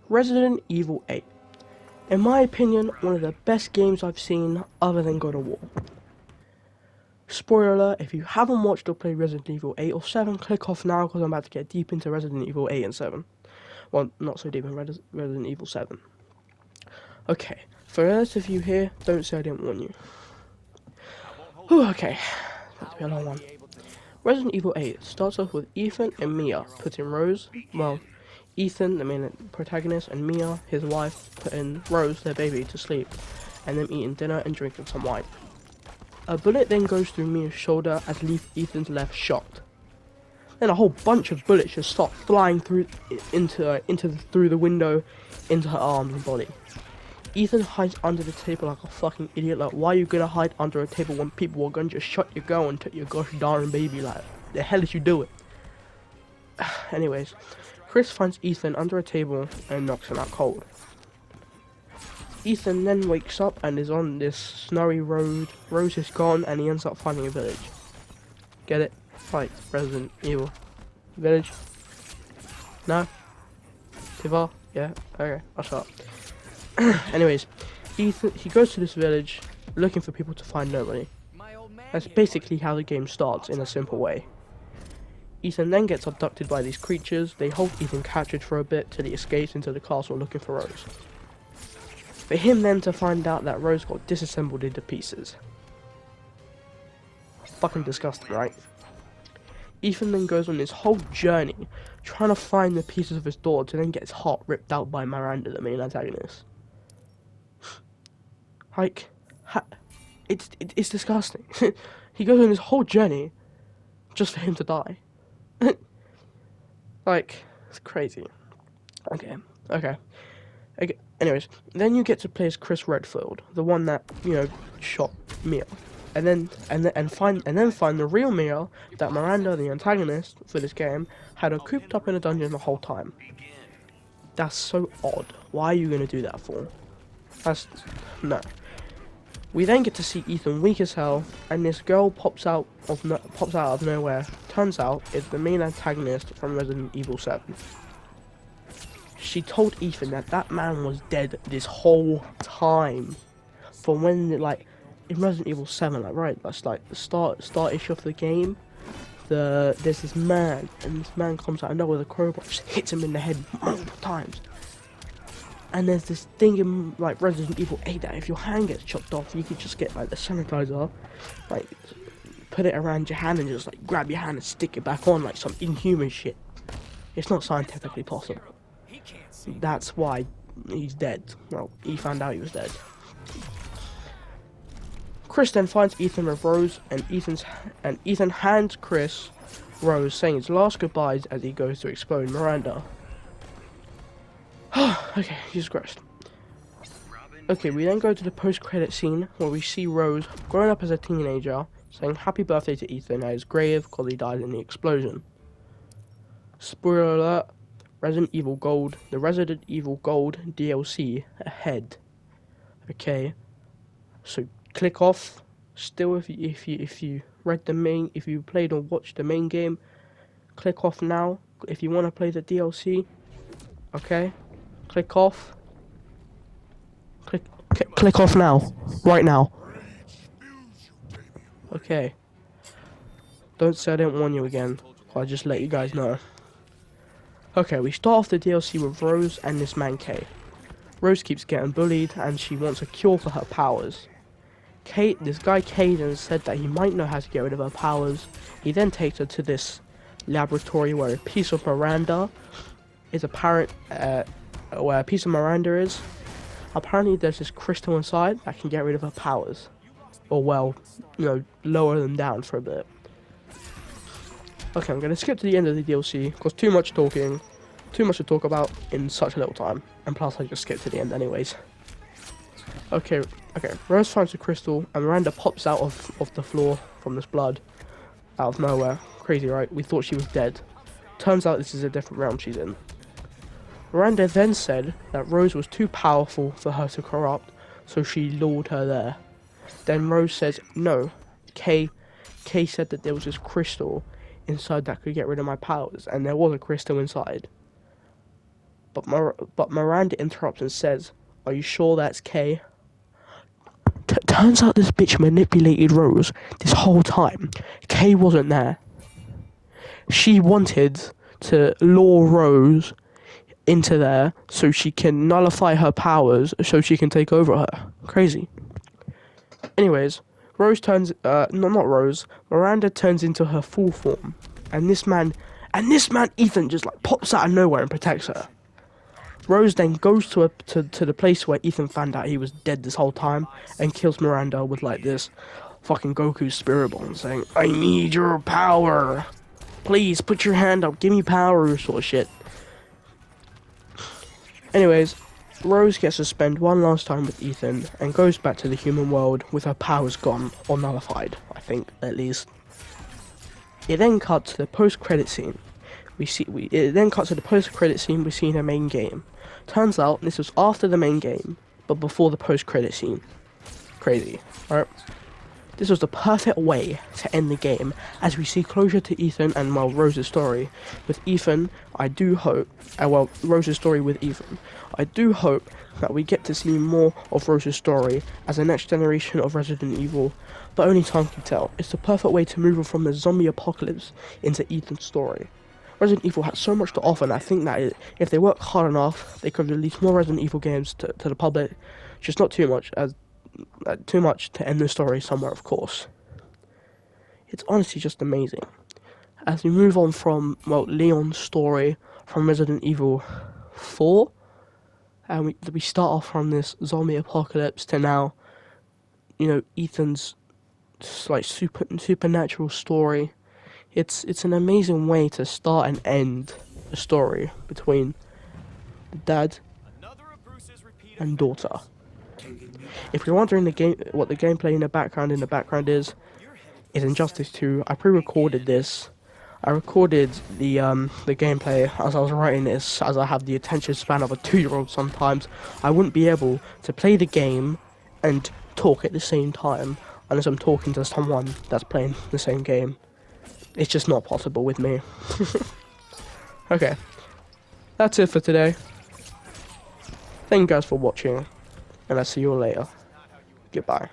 Resident Evil 8. In my opinion, one of the best games I've seen other than God of War. Spoiler alert, if you haven't watched or played Resident Evil 8 or 7, click off now because I'm about to get deep into Resident Evil 8 and 7. Well, not so deep in Resident Evil 7. Okay, for the rest of you here, don't say I didn't warn you. Whew, okay, that's to be a long one. Resident Evil 8 starts off with Ethan and Mia putting Rose, well, Ethan, the main protagonist, and Mia, his wife, putting Rose, their baby, to sleep, and them eating dinner and drinking some wine. A bullet then goes through Mia's shoulder as Ethan's left shot. Then a whole bunch of bullets just start flying through through the window into her arms and body. Ethan hides under the table like a fucking idiot. Like, why are you gonna hide under a table when people are gonna just shot your girl and take your gosh darn baby? Like, the hell is you doing? Anyways, Chris finds Ethan under a table and knocks him out cold. Ethan then wakes up and is on this snowy road. Rose is gone and he ends up finding a village. Get it? Like Resident Evil Village? No? Too far? Yeah? Okay, I'll stop. Anyways, Ethan, he goes to this village looking for people to find nobody. That's basically how the game starts in a simple way. Ethan then gets abducted by these creatures. They hold Ethan captured for a bit till he escapes into the castle looking for Rose. For him then to find out that Rose got disassembled into pieces. Fucking disgusting, right? Ethan then goes on this whole journey trying to find the pieces of his daughter to then get his heart ripped out by Miranda, the main antagonist. Like, it's disgusting. He goes on this whole journey just for him to die. Like, it's crazy. Okay. Anyways, then you get to play as Chris Redfield, the one that, you know, shot Mia. And then find the real Mia that Miranda, the antagonist for this game, had her cooped up in a dungeon the whole time. That's so odd. Why are you gonna do that for? No. We then get to see Ethan weak as hell, and this girl pops out of nowhere. Turns out it's the main antagonist from Resident Evil 7. She told Ethan that man was dead this whole time. From when, like, in Resident Evil 7, like, right, that's like the start issue of the game. There's this man, and this man comes out of nowhere with a crowbar, just hits him in the head multiple times. And there's this thing in, like, Resident Evil 8 that if your hand gets chopped off, you could just get, like, the sanitizer, like, put it around your hand and just, like, grab your hand and stick it back on, like some inhuman shit. It's not scientifically possible. That's why he's dead. Well, he found out he was dead. Chris then finds Ethan with Rose, and Ethan hands Chris Rose, saying his last goodbyes as he goes to explode Miranda. Okay, Jesus Christ. Okay, we then go to the post-credit scene where we see Rose growing up as a teenager, saying happy birthday to Ethan at his grave because he died in the explosion. Spoiler alert, the Resident Evil Gold DLC ahead. Okay, so click off. Still, if you played or watched the main game, click off now. If you want to play the DLC, okay, click off. Click off now, right now. Okay. Don't say I didn't warn you again. I'll just let you guys know. Okay, we start off the DLC with Rose and this man Kay. Rose keeps getting bullied and she wants a cure for her powers. This guy Caden said that he might know how to get rid of her powers. He then takes her to this laboratory where a piece of Miranda is apparent. Where a piece of Miranda is. Apparently, there's this crystal inside that can get rid of her powers, or well, you know, lower them down for a bit. Okay, I'm gonna skip to the end of the DLC because too much to talk about in such a little time, and plus I just skipped to the end anyways. Okay. Rose finds the crystal, and Miranda pops out of the floor from this blood, out of nowhere. Crazy, right? We thought she was dead. Turns out this is a different realm she's in. Miranda then said that Rose was too powerful for her to corrupt, so she lured her there. Then Rose says, no, Kay said that there was this crystal inside that could get rid of my powers, and there was a crystal inside. but Miranda interrupts and says, "Are you sure that's Kay?" Turns out this bitch manipulated Rose this whole time. Kay wasn't there. She wanted to lure Rose into there so she can nullify her powers so she can take over her. Crazy. Anyways, Miranda turns into her full form. And this man, Ethan, just like pops out of nowhere and protects her. Rose then goes to the place where Ethan found out he was dead this whole time and kills Miranda with like this fucking Goku spirit bomb saying, "I need your power. Please put your hand up, give me power," sort of shit. Anyways, Rose gets to spend one last time with Ethan and goes back to the human world with her powers gone or nullified, I think, at least. It then cuts to the post-credit scene. We see in the main game. Turns out this was after the main game, but before the post-credit scene. Crazy, right? This was the perfect way to end the game, as we see closure to Ethan and, well, Rose's story. With Ethan, Rose's story with Ethan. I do hope that we get to see more of Rose's story as the next generation of Resident Evil, but only time can tell. It's the perfect way to move from the zombie apocalypse into Ethan's story. Resident Evil has so much to offer, and I think that if they work hard enough, they could release more Resident Evil games to the public. Just not too much, as too much to end the story somewhere, of course. It's honestly just amazing. As we move on from, well, Leon's story from Resident Evil 4, and we start off from this zombie apocalypse to now, you know, Ethan's like supernatural story. It's an amazing way to start and end a story between the dad and daughter. If you're wondering what the gameplay in the background is Injustice 2. I pre-recorded this. I recorded the gameplay as I was writing this, as I have the attention span of a 2-year-old sometimes. I wouldn't be able to play the game and talk at the same time unless I'm talking to someone that's playing the same game. It's just not possible with me. Okay, that's it for today. Thank you guys for watching, and I'll see you all later. Goodbye.